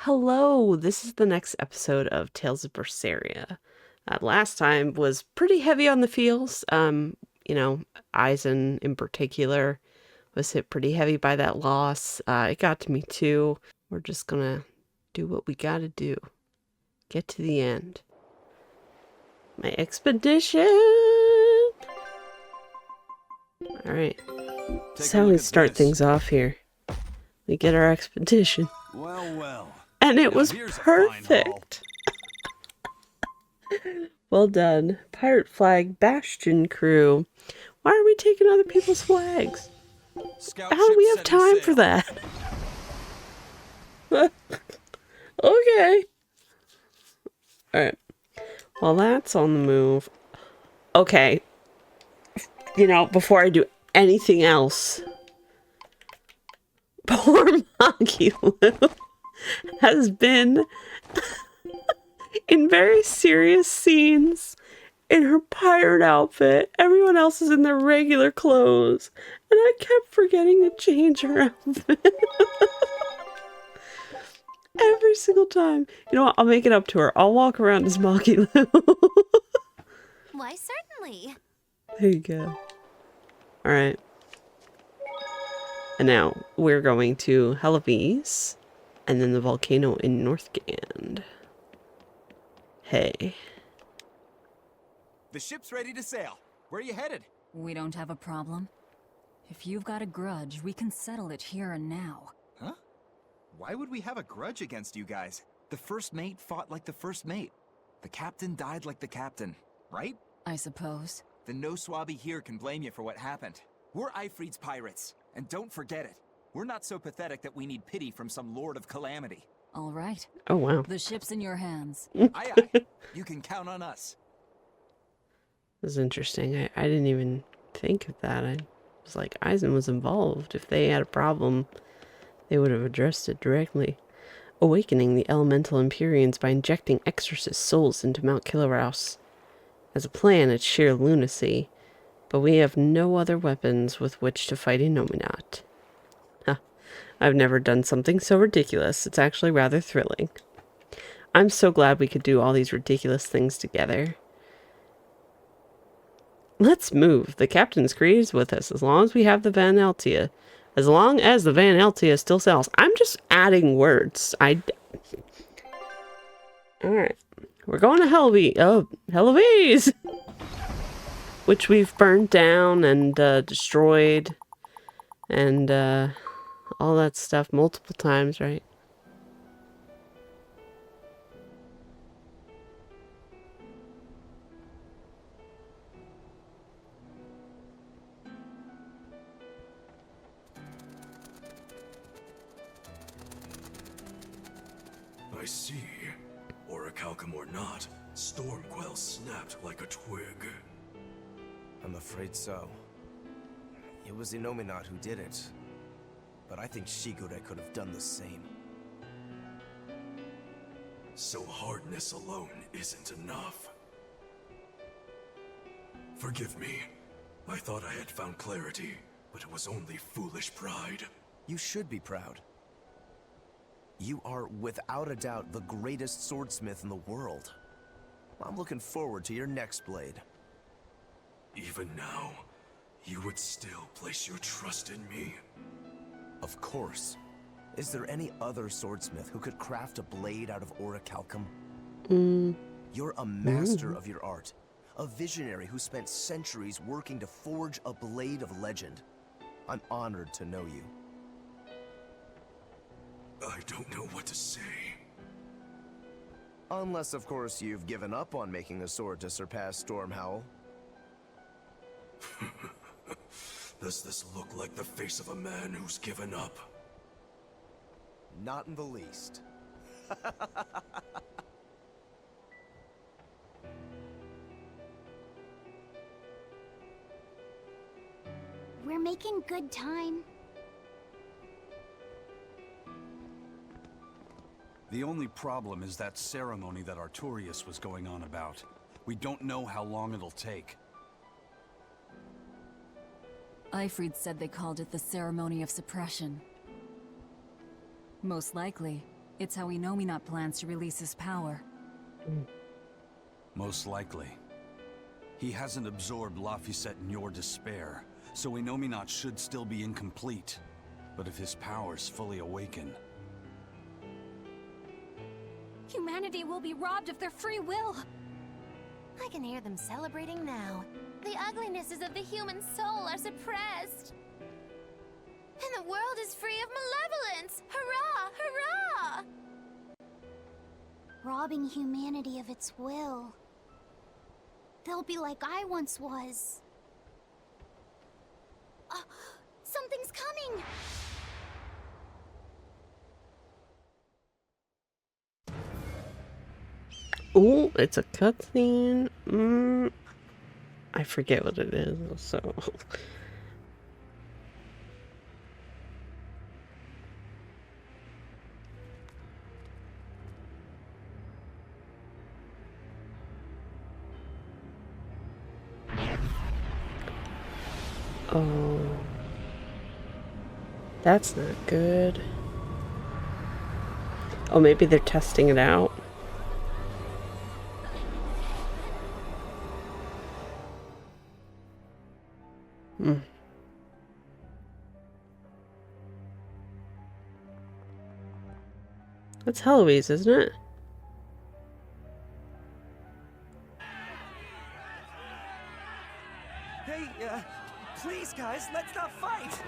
Hello, this is the next episode of Tales of Berseria. Last time was pretty heavy on the feels. Eisen in particular was hit pretty heavy by that loss. It got to me too. We're just gonna do what we gotta do. Get to the end. My expedition! Alright. So we start things off here. We get our expedition. Well. And it was perfect. Well done. Pirate flag Bastion crew. Why are we taking other people's flags? How do we have time for that? Okay. Alright. Well, that's on the move. Okay. Before I do anything else, poor Monkey Lou has been in very serious scenes in her pirate outfit. Everyone else is in their regular clothes. And I kept forgetting to change her outfit. Every single time. You know what? I'll make it up to her. I'll walk around as Monkey Lou. Why, certainly. There you go. Alright. And now we're going to Hellebes and then the volcano in Northgand. Hey. The ship's ready to sail. Where are you headed? We don't have a problem. If you've got a grudge, we can settle it here and now. Huh? Why would we have a grudge against you guys? The first mate fought like the first mate. The captain died like the captain, right? I suppose. Then no swabby here can blame you for what happened. We're Ifrit's pirates, and don't forget it. We're not so pathetic that we need pity from some lord of calamity. All right. Oh, wow. The ship's in your hands. Aye, aye. You can count on us. This is interesting. I didn't even think of that. I was like, Eisen was involved. If they had a problem, they would have addressed it directly. Awakening the elemental Empyreans by injecting exorcist souls into Mount Killerhouse. As a plan, it's sheer lunacy. But we have no other weapons with which to fight Innominat. Huh. I've never done something so ridiculous. It's actually rather thrilling. I'm so glad we could do all these ridiculous things together. Let's move. The captain's creed is with us as long as we have the Van Altia. As long as the Van Altia still sells. I'm just adding words. Alright. We're going to Hellebes! Which we've burned down and destroyed. And all that stuff multiple times, right? I see. Orichalcum or not, Stormquell snapped like a twig. I'm afraid so. It was Innominat who did it. But I think Shigure could have done the same. So hardness alone isn't enough. Forgive me. I thought I had found clarity, but it was only foolish pride. You should be proud. You are, without a doubt, the greatest swordsmith in the world. I'm looking forward to your next blade. Even now, you would still place your trust in me. Of course. Is there any other swordsmith who could craft a blade out of orichalcum? You're a master of your art. A visionary who spent centuries working to forge a blade of legend. I'm honored to know you. I don't know what to say. Unless, of course, you've given up on making a sword to surpass Stormhowl. Does this look like the face of a man who's given up? Not in the least. We're making good time. The only problem is that ceremony that Artorius was going on about. We don't know how long it'll take. Ifrit said they called it the Ceremony of Suppression. Most likely, It's how Innominat plans to release his power. Most likely. He hasn't absorbed Laphicet in your despair, so Innominat should still be incomplete. But if his powers fully awaken... Humanity will be robbed of their free will. I can hear them celebrating now. The uglinesses of the human soul are suppressed. And the world is free of malevolence! Hurrah! Hurrah! Robbing humanity of its will. They'll be like I once was. Something's coming! Oh, it's a cutscene. I forget what it is, so... Oh, that's not good. Oh, maybe they're testing it out. That's Heloise, isn't it? Hey, please, guys, let's not fight!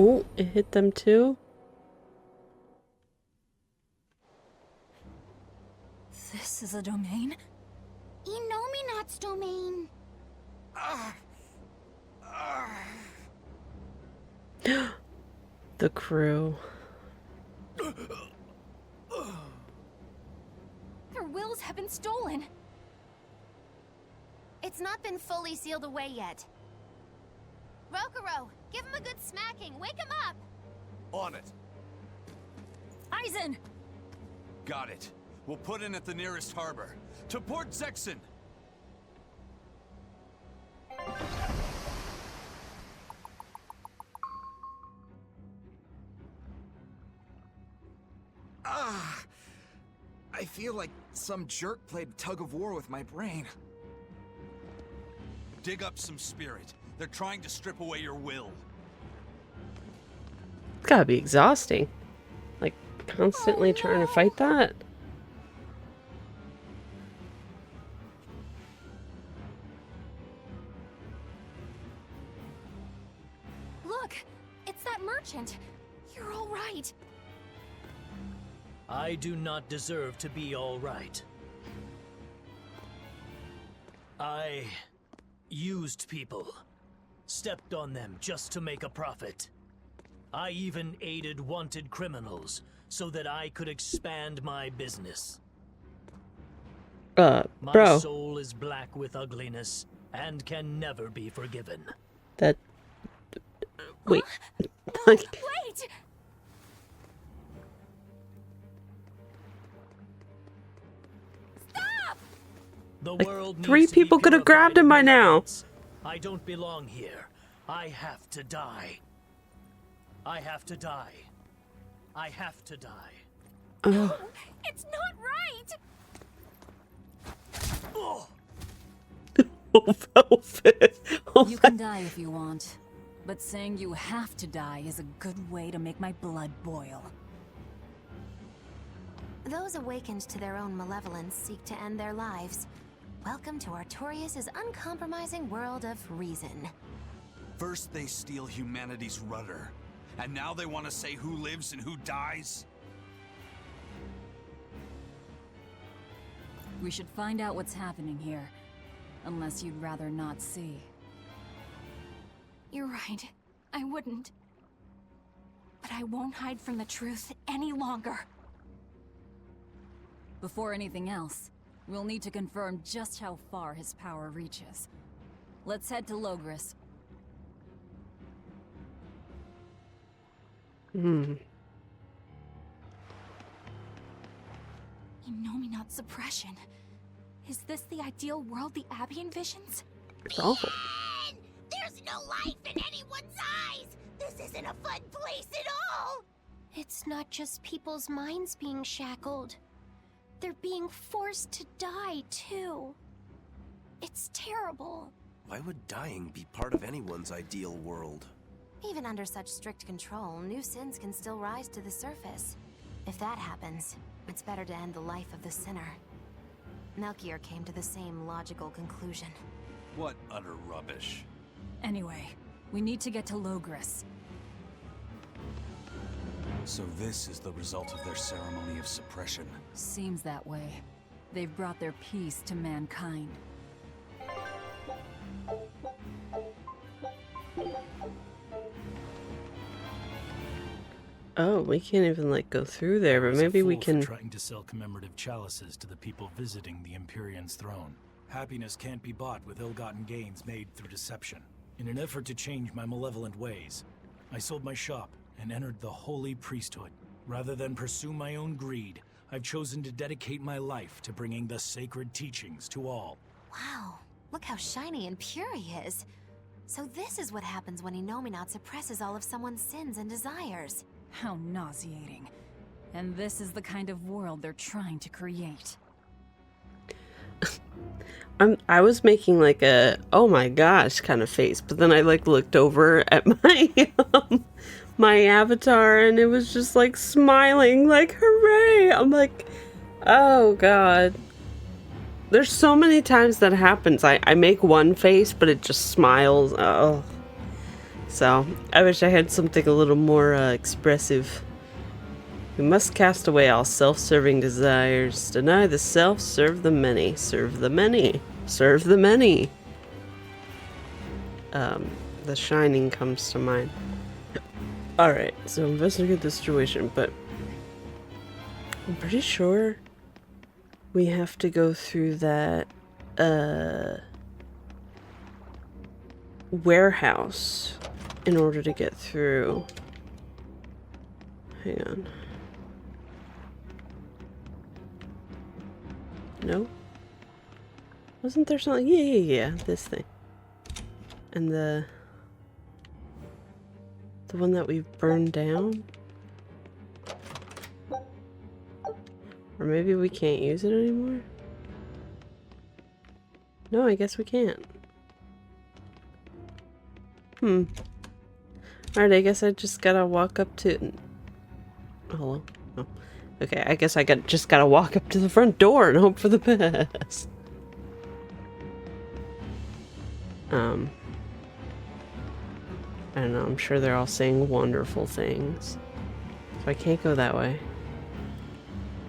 Oh, it hit them too? This is a domain? Innominat's domain. The crew. Their wills have been stolen. It's not been fully sealed away yet. Rokuro, give him a good smacking. Wake him up! On it. Aizen! Got it. We'll put in at the nearest harbor. To Port Zexon! I feel like some jerk played tug of war with my brain. Dig up some spirit. They're trying to strip away your will. It's gotta be exhausting. Like, constantly trying to fight that? Look, it's that merchant. You're all right. I do not deserve to be all right. I used people, stepped on them just to make a profit. I even aided wanted criminals so that I could expand my business. My bro. soul is black with ugliness and can never be forgiven. That... Wait. Like, Wait! The Like, world three needs to be people could have purified grabbed him of by now. malevolence. I don't belong here. I have to die. I have to die. I have to die. It's not right! Oh. oh, Velvet. Oh, You can die if you want, but saying you have to die is a good way to make my blood boil. Those awakened to their own malevolence seek to end their lives. Welcome to Artorias' uncompromising world of reason. First they steal humanity's rudder, and now they want to say who lives and who dies? We should find out what's happening here, unless you'd rather not see. You're right. I wouldn't. But I won't hide from the truth any longer. Before anything else, we'll need to confirm just how far his power reaches. Let's head to Logris. Hmm. Innominat suppression. Is this the ideal world the Abbey envisions? It's awful. There's no life in anyone's eyes! This isn't a fun place at all! It's not just people's minds being shackled. They're being forced to die, too. It's terrible. Why would dying be part of anyone's ideal world? Even under such strict control, new sins can still rise to the surface. If that happens, it's better to end the life of the sinner. Melchior came to the same logical conclusion. What utter rubbish. Anyway, we need to get to Logris. So this is the result of their ceremony of suppression. Seems that way. They've brought their peace to mankind. Oh, we can't even like go through there, but I was a maybe we fool for can. trying to sell commemorative chalices to the people visiting the Empyrean's throne. Happiness can't be bought with ill-gotten gains made through deception. In an effort to change my malevolent ways, I sold my shop and entered the holy priesthood. Rather than pursue my own greed, I've chosen to dedicate my life to bringing the sacred teachings to all. Wow, look how shiny and pure he is. So this is what happens when Innominat suppresses all of someone's sins and desires. How nauseating. And this is the kind of world they're trying to create. I was making like a oh my gosh kind of face, but then I like looked over at my my avatar and it was just like smiling like hooray. I'm like, oh god. There's so many times that happens. I make one face but it just smiles. Oh. So I wish I had something a little more expressive. We must cast away all self-serving desires. Deny the self, serve the many. Serve the many. Serve the many. The Shining comes to mind. Alright, so investigate the situation, but I'm pretty sure we have to go through that warehouse in order to get through. Hang on. No? Wasn't there something? Yeah, this thing. And the one that we burned down? Or maybe we can't use it anymore? No, I guess we can't. Alright, I guess I just gotta walk up to... Hello? Oh. Okay, I guess I just gotta walk up to the front door and hope for the best. I don't know, I'm sure they're all saying wonderful things. So I can't go that way.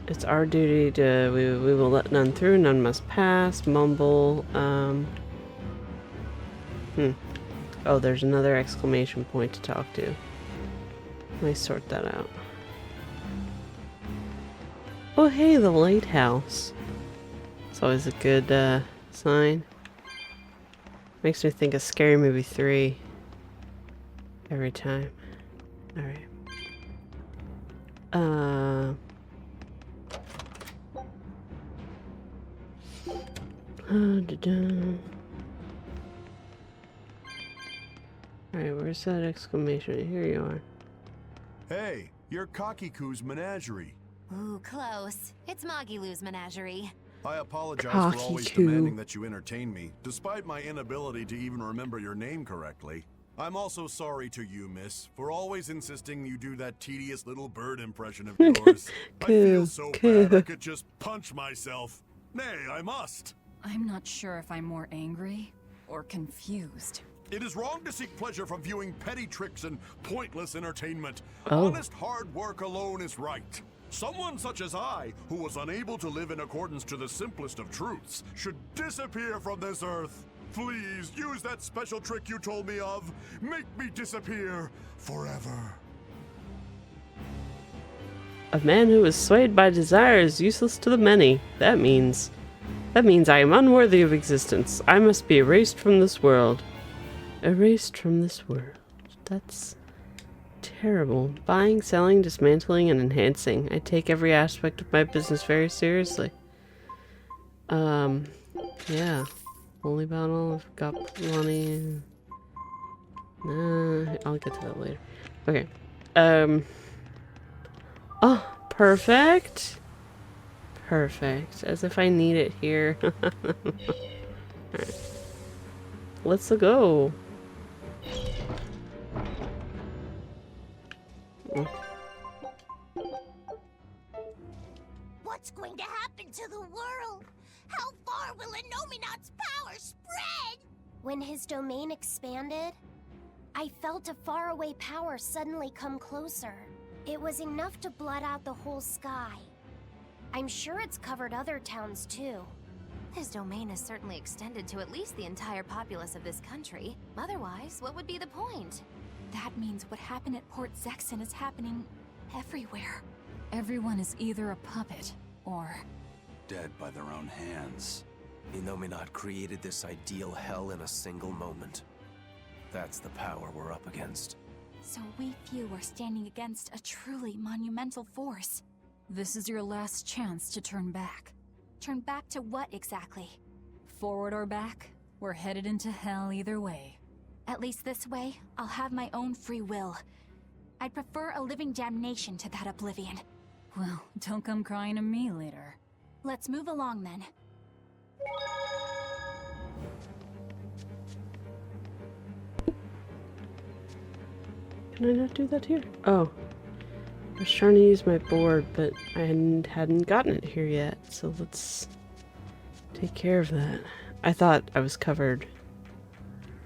It's our duty to... We will let none through, none must pass, mumble, Oh, there's another exclamation point to talk to. Let me sort that out. Oh, hey, the lighthouse. It's always a good sign. Makes me think of Scary Movie 3 every time. Alright. Alright, where's that exclamation? Here you are. Hey, you're Kakiku's menagerie. Ooh, close. It's Magilou's menagerie. I apologize for always Kakiku. demanding that you entertain me, despite my inability to even remember your name correctly. I'm also sorry to you, miss, for always insisting you do that tedious little bird impression of yours. I feel so bad I could just punch myself. Nay, I must. I'm not sure if I'm more angry or confused. It is wrong to seek pleasure from viewing petty tricks and pointless entertainment. Oh. Honest hard work alone is right. Someone such as I, who was unable to live in accordance to the simplest of truths, should disappear from this earth. Please, use that special trick you told me of. Make me disappear forever. A man who is swayed by desire is useless to the many. That means I am unworthy of existence. I must be erased from this world. Erased from this world. That's terrible. Buying, selling, dismantling, and enhancing. I take every aspect of my business very seriously. Yeah. Only bottle, I've got plenty. Nah, I'll get to that later. Okay. Oh, perfect. Perfect. As if I need it here. Alright. Let's go. What's going to happen to the world? How far will Innominat's power spread? When his domain expanded, I felt a faraway power suddenly come closer. It was enough to blot out the whole sky. I'm sure it's covered other towns too. His domain is certainly extended to at least the entire populace of this country. Otherwise, what would be the point? That means what happened at Port Zexon is happening everywhere. Everyone is either a puppet or Dead by their own hands. Innominat created this ideal hell in a single moment. That's the power we're up against. so we few are standing against a truly monumental force. This is your last chance to turn back. Turn back to what exactly? Forward or back, we're headed into hell either way. At least this way, I'll have my own free will. I'd prefer a living damnation to that oblivion. Well, don't come crying to me later. Let's move along then. Can I not do that here? Oh. I was trying to use my board, but I hadn't gotten it here yet, so let's take care of that. I thought I was covered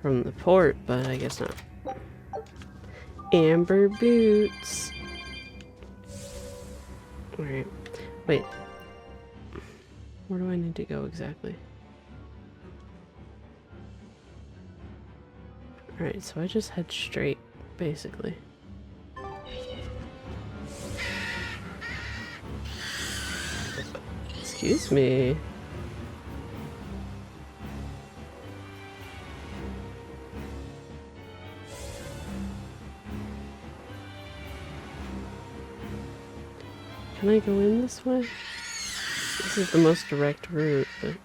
from the port, but I guess not. Amber boots. Alright. Wait. Where do I need to go exactly? Alright, so I just head straight, basically. Excuse me. Can I go in this way? This is the most direct route, but...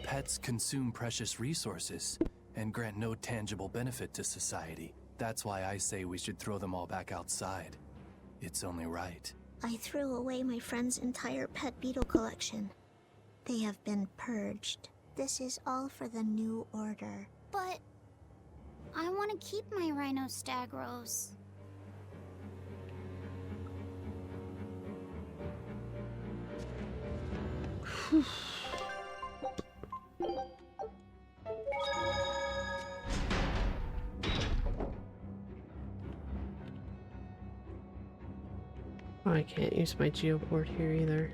Pets consume precious resources and grant no tangible benefit to society. That's why I say we should throw them all back outside. It's only right. I threw away my friend's entire pet beetle collection. They have been purged. This is all for the new order. But I want to keep my rhinostagros. Oh, I can't use my geoboard here either.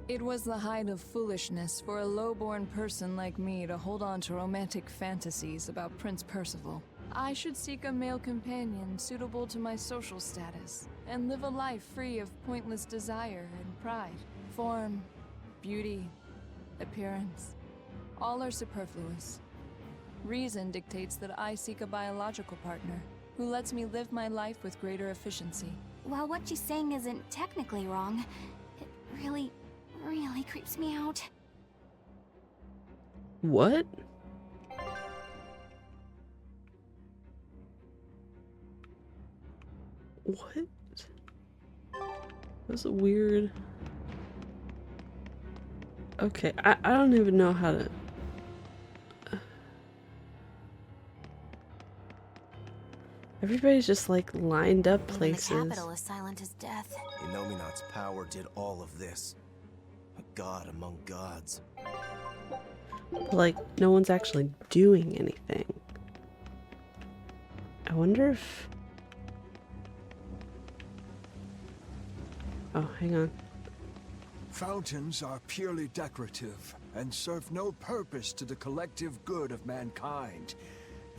It was the height of foolishness for a low-born person like me to hold on to romantic fantasies about Prince Percival. I should seek a male companion suitable to my social status, and live a life free of pointless desire and pride. Form, beauty, appearance, all are superfluous. Reason dictates that I seek a biological partner, who lets me live my life with greater efficiency. While what she's saying isn't technically wrong, it really creeps me out. What? What? That's a weird... Okay, I don't even know how to... Everybody's just like lined up places. The capital is silent as death. Innominat's power did all of this. A god among gods. But like, no one's actually doing anything. I wonder if... Oh, hang on. Fountains are purely decorative and serve no purpose to the collective good of mankind.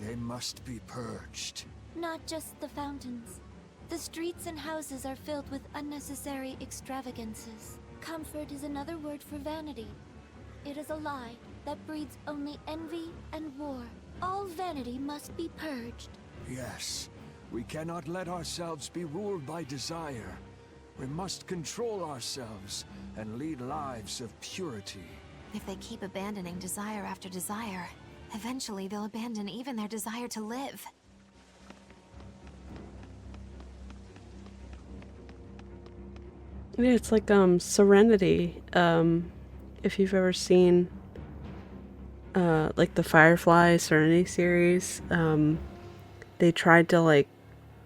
They must be purged. Not just the fountains. The streets and houses are filled with unnecessary extravagances. Comfort is another word for vanity. It is a lie that breeds only envy and war. All vanity must be purged. Yes, We cannot let ourselves be ruled by desire. We must control ourselves and lead lives of purity. If they keep abandoning desire after desire, eventually they'll abandon even their desire to live. Yeah, it's like Serenity. If you've ever seen like the Firefly Serenity series, they tried to like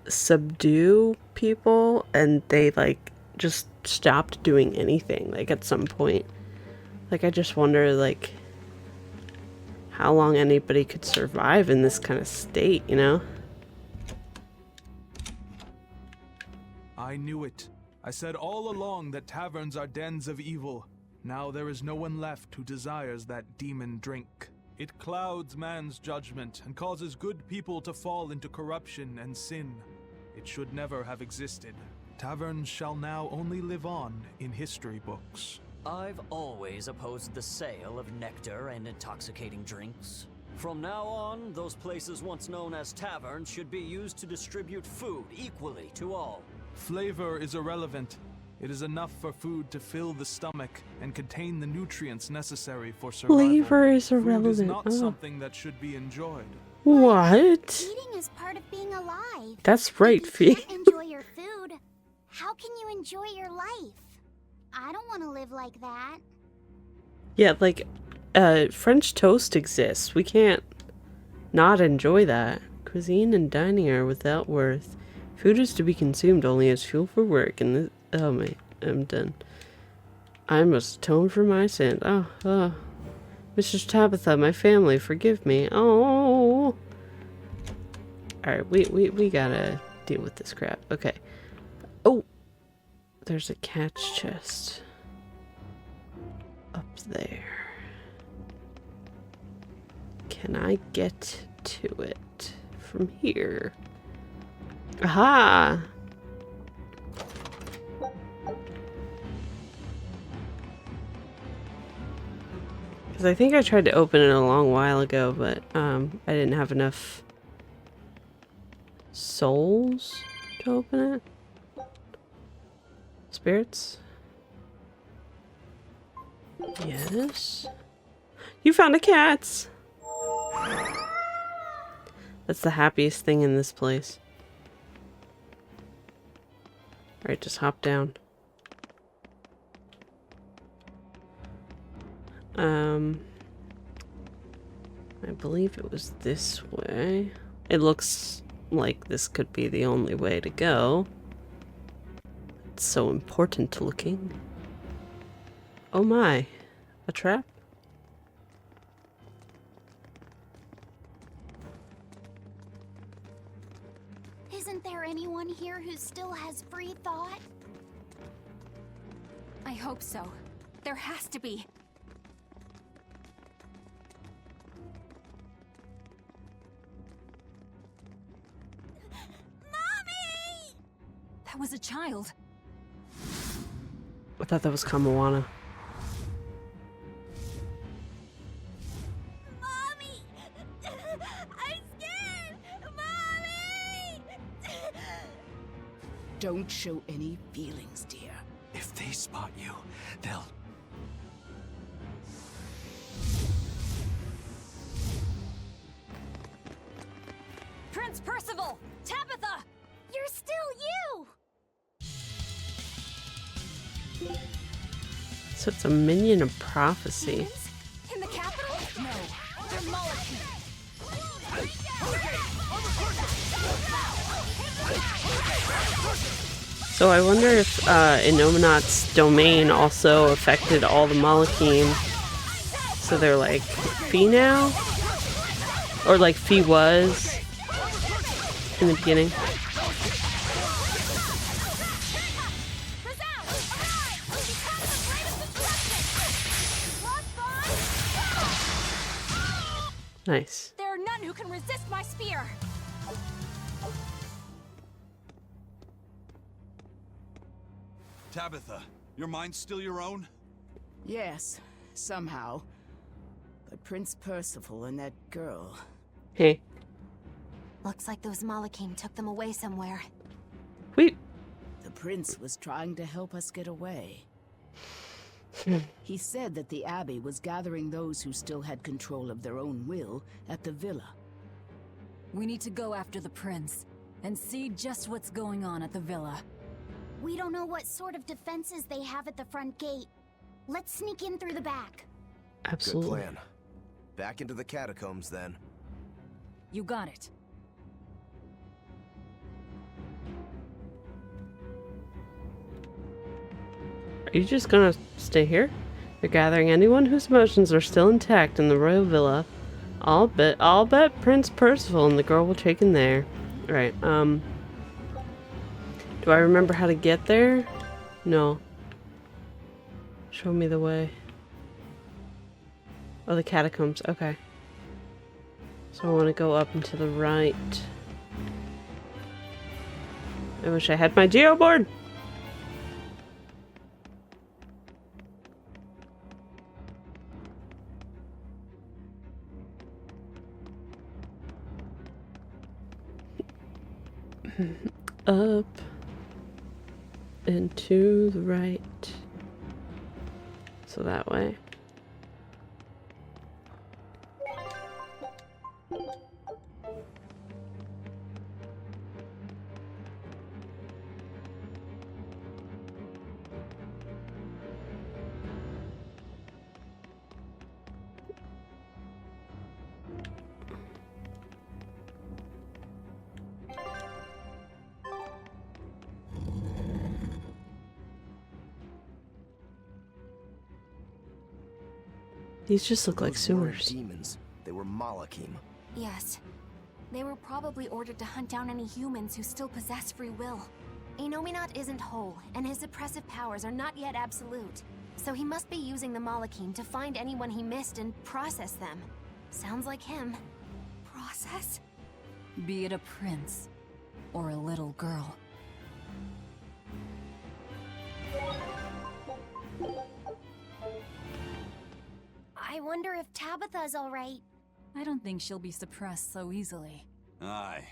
subdue people and they like just stopped doing anything like at some point. Like I just wonder like how long anybody could survive in this kind of state, you know? I knew it. I said all along that taverns are dens of evil. Now there is no one left who desires that demon drink. It clouds man's judgment and causes good people to fall into corruption and sin. It should never have existed. Taverns shall now only live on in history books. I've always opposed the sale of nectar and intoxicating drinks. From now on, those places once known as taverns should be used to distribute food equally to all. Flavor is irrelevant. It is enough for food to fill the stomach and contain the nutrients necessary for survival. Flavor is irrelevant. Food is not something that should be enjoyed. What? Eating is part of being alive. That's right, If you Fee. can't enjoy your food, how can you enjoy your life? I don't want to live like that. Yeah, like French toast exists. We can't not enjoy that. Cuisine and dining are without worth. Food is to be consumed only as fuel for work, and this, oh my, I'm done. I must atone for my sin. Oh, Mrs. Tabitha, my family, forgive me. Oh. Alright, we gotta deal with this crap. Okay. Oh, there's a catch chest up there. Can I get to it from here? Aha! Because I think I tried to open it a long while ago, but I didn't have enough souls to open it. Spirits? Yes. You found a cat! That's the happiest thing in this place. Alright, just hop down. I believe it was this way. It looks like this could be the only way to go. It's so important looking. Oh my. A trap? Isn't there anyone here who still has free thought? I hope so. There has to be. Mommy! That was a child. I thought that was Kamawana. Mommy! I'm scared! Mommy! Don't show any feelings, dear. If they spot you, they'll... Prince Percival! Tabitha! You're still you! So it's a minion of prophecy. In the capital? No, they're Molotov. So I wonder if Innominat's domain also affected all the Malachim. So they're like Fee now? Or like Fee was in the beginning. Nice. There are none who can resist my spear. Tabitha, your mind's still your own? Yes, somehow. But Prince Percival and that girl... Hey. Looks like those Malakim took them away somewhere. Wait. The prince was trying to help us get away. He said that the Abbey was gathering those who still had control of their own will at the villa. We need to go after the prince and see just what's going on at the villa. We don't know what sort of defenses they have at the front gate. Let's sneak in through the back. Absolutely. Good plan. Back into the catacombs, then. You got it. Are you just gonna stay here? They're gathering anyone whose emotions are still intact in the royal villa. I'll bet Prince Percival and the girl will take him there. Right, do I remember how to get there? No. Show me the way. Oh, the catacombs, okay. So I want to go up and to the right. I wish I had my geo board! Up and to the right. So that way. These just look like sewers. Demons. They were Malakim. Yes. They were probably ordered to hunt down any humans who still possess free will. Innominat isn't whole, and his suppressive powers are not yet absolute. So he must be using the Malakim to find anyone he missed and process them. Sounds like him. Process? Be it a prince or a little girl. I wonder if Tabitha's alright. I don't think she'll be suppressed so easily. Aye.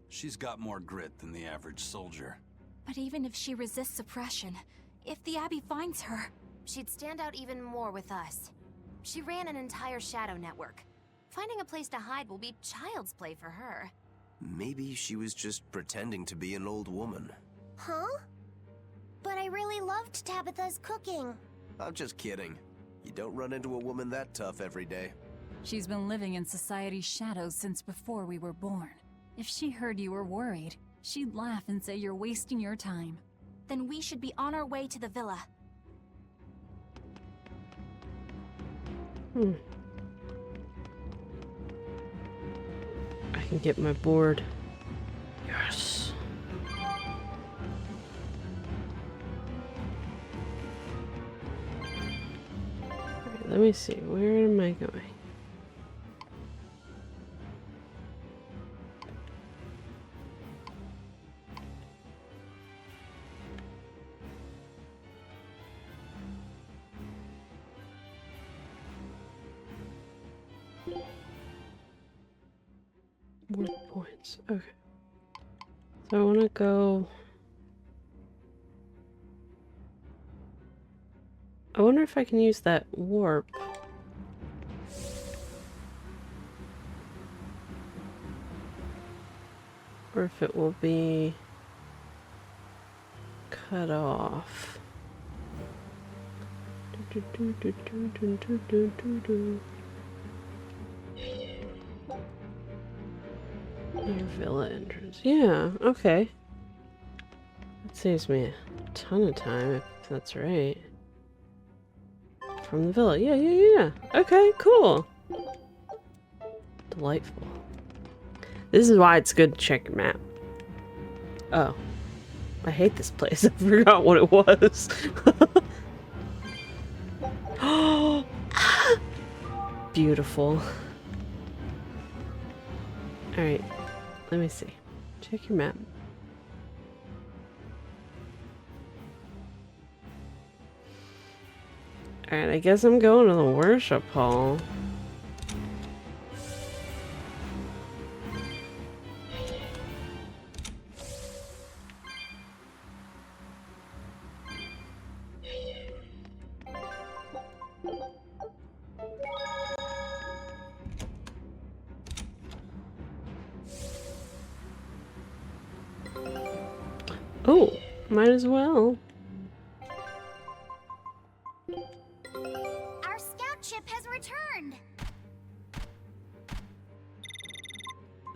She's got more grit than the average soldier. But even if she resists suppression, if the Abbey finds her, she'd stand out even more with us. She ran an entire shadow network. Finding a place to hide will be child's play for her. Maybe she was just pretending to be an old woman. Huh? But I really loved Tabitha's cooking. I'm just kidding. You don't run into a woman that tough every day. She's been living in society's shadows since before we were born. If she heard you were worried, she'd laugh and say you're wasting your time. Then we should be on our way to the villa. I can get my board. Yes. Alright, let me see. Where am I going? More points. Okay. So I want to go. I wonder if I can use that warp. Or if it will be cut off. Your villa entrance. Yeah, okay. That saves me a ton of time if that's right. From the villa. Yeah. Okay, cool. Delightful. This is why it's good to check your map. Oh. I hate this place. I forgot what it was. Oh, beautiful. Alright. Let me see. Check your map. Alright, I guess I'm going to the worship hall. Oh, might as well. Our scout ship has returned.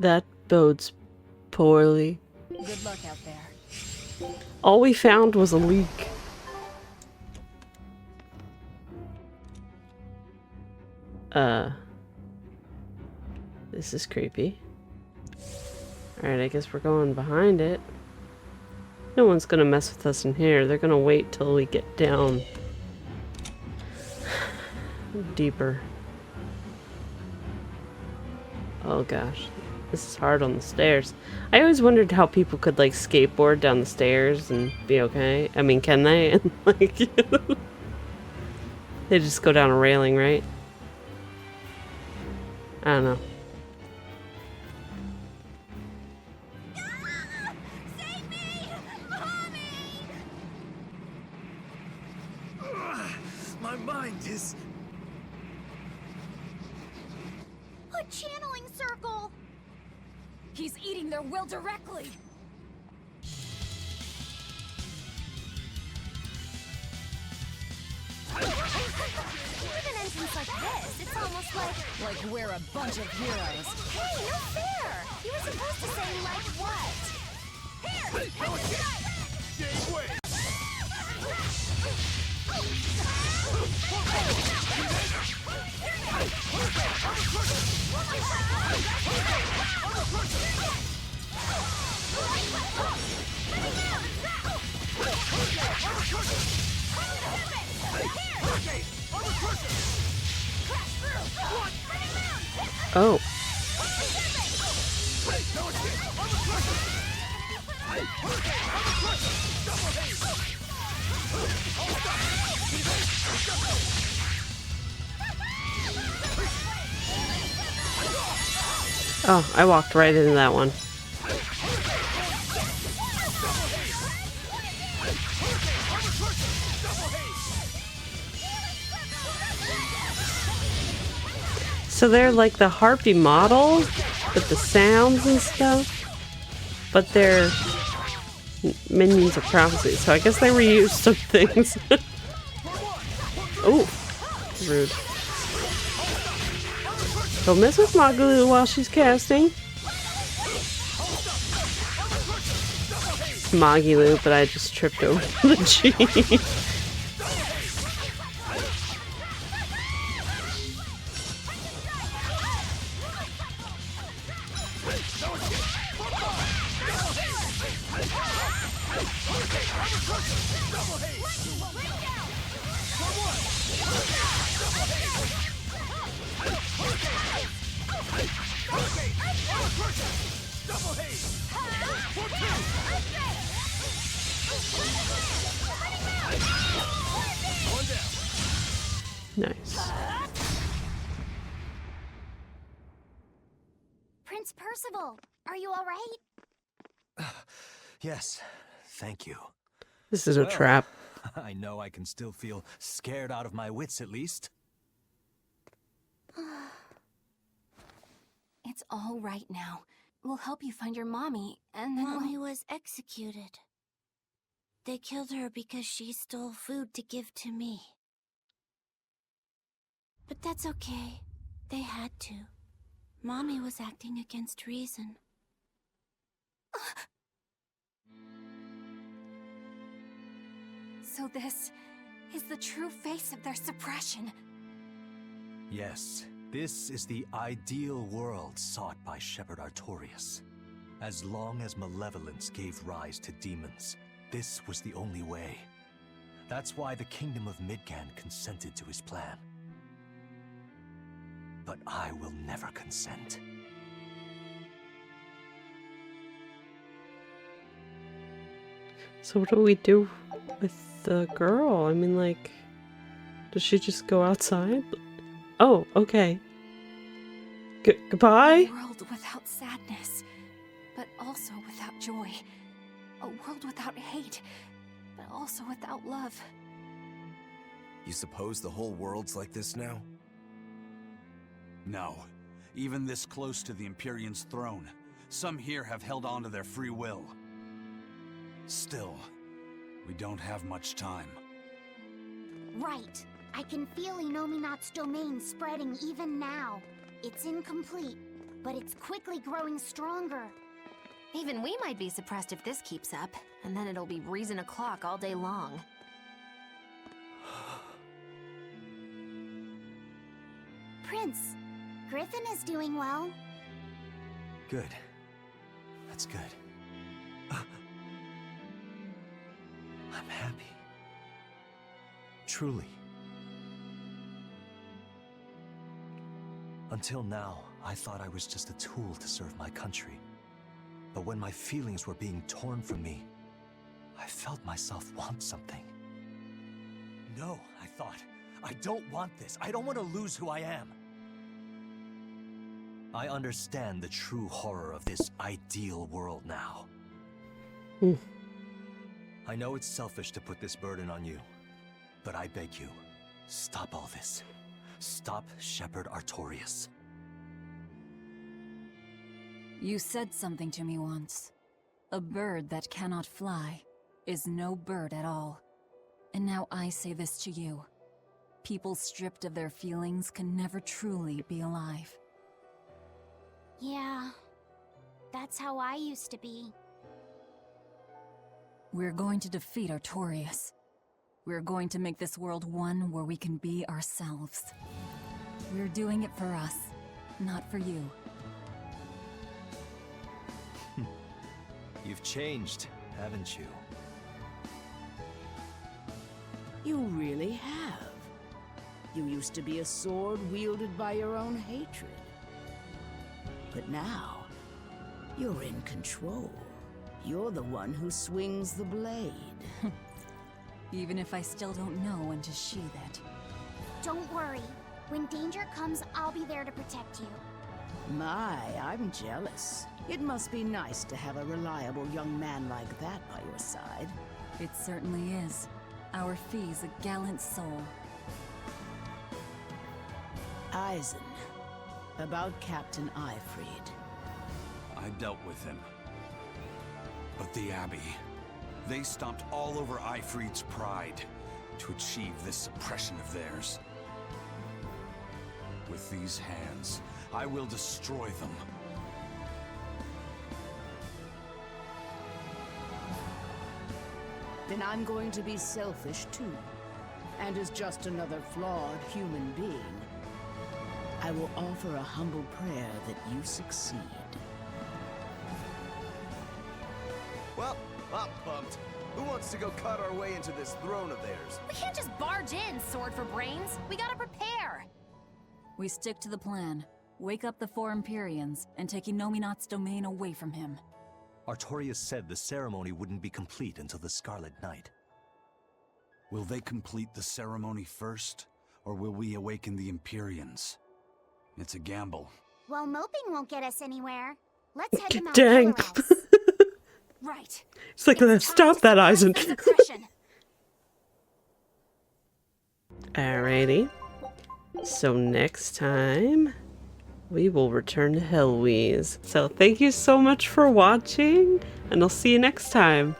That bodes poorly. Good luck out there. All we found was a leak. This is creepy. Alright, I guess we're going behind it. No one's gonna mess with us in here. They're gonna wait till we get down deeper. Oh gosh. This is hard on the stairs. I always wondered how people could like skateboard down the stairs and be okay. I mean, can they? And like they just go down a railing, right? I don't know. My mind is... A channeling circle. He's eating their will directly. With an entrance like this, it's almost like we're a bunch of heroes. Hey, no fair! You were supposed to say like what? Here! Oh. Oh, I walked right into that one. So they're like the harpy model with the sounds and stuff, but they're minions of prophecy. So I guess they reused some things. Oh, rude. Don't mess with Magalu while she's casting. It's Magilu, but I just tripped over the G. Nice. Prince Percival, are you all right? Yes, thank you. This is a trap. I know I can still feel scared out of my wits at least. It's all right now. We'll help you find your mommy, and then Mommy was executed. They killed her because she stole food to give to me. But that's okay. They had to. Mommy was acting against reason. So this is the true face of their suppression. Yes, this is the ideal world sought by Shepherd Artorius. As long as malevolence gave rise to demons, this was the only way. That's why the Kingdom of Midgand consented to his plan. But I will never consent. So what do we do with the girl? I mean, like, does she just go outside? Oh, okay. Goodbye? A world without sadness, but also without joy. A world without hate, but also without love. You suppose the whole world's like this now? No. Even this close to the Empyrean's throne, some here have held on to their free will. Still, we don't have much time. Right. I can feel Innominat's domain spreading even now. It's incomplete, but it's quickly growing stronger. Even we might be suppressed if this keeps up, and then it'll be reason o'clock all day long. Prince, Griffin is doing well. Good. That's good. I'm happy. Truly. Until now, I thought I was just a tool to serve my country. But when my feelings were being torn from me, I felt myself want something. No, I thought. I don't want this. I don't want to lose who I am. I understand the true horror of this ideal world now. I know it's selfish to put this burden on you, but I beg you, stop all this. Stop Shepherd Artorias. You said something to me once. A bird that cannot fly is no bird at all. And now I say this to you. People stripped of their feelings can never truly be alive. Yeah, that's how I used to be. We're going to defeat Artorias. We're going to make this world one where we can be ourselves. We're doing it for us, not for you. You've changed, haven't you? You really have. You used to be a sword wielded by your own hatred. But now, you're in control. You're the one who swings the blade. Even if I still don't know when to sheath it. Don't worry. When danger comes, I'll be there to protect you. My, I'm jealous. It must be nice to have a reliable young man like that by your side. It certainly is. Our Fee's a gallant soul. Eisen, about Captain Ifrid. I dealt with him. But the Abbey, they stomped all over Ifrid's pride to achieve this suppression of theirs. With these hands, I will destroy them. Then I'm going to be selfish too. And as just another flawed human being, I will offer a humble prayer that you succeed. Well, I'm pumped. Who wants to go cut our way into this throne of theirs? We can't just barge in, sword for brains. We gotta prepare. We stick to the plan. Wake up the four Empyreans and take Innominat's domain away from him. Artorias said the ceremony wouldn't be complete until the Scarlet Night. Will they complete the ceremony first, or will we awaken the Empyreans? It's a gamble. Well, moping won't get us anywhere. Let's head them out Dang. somewhere else. Right. It's like, stop that, Eisen. Alrighty. So next time, we will return to Hellweeze. So thank you so much for watching, and I'll see you next time.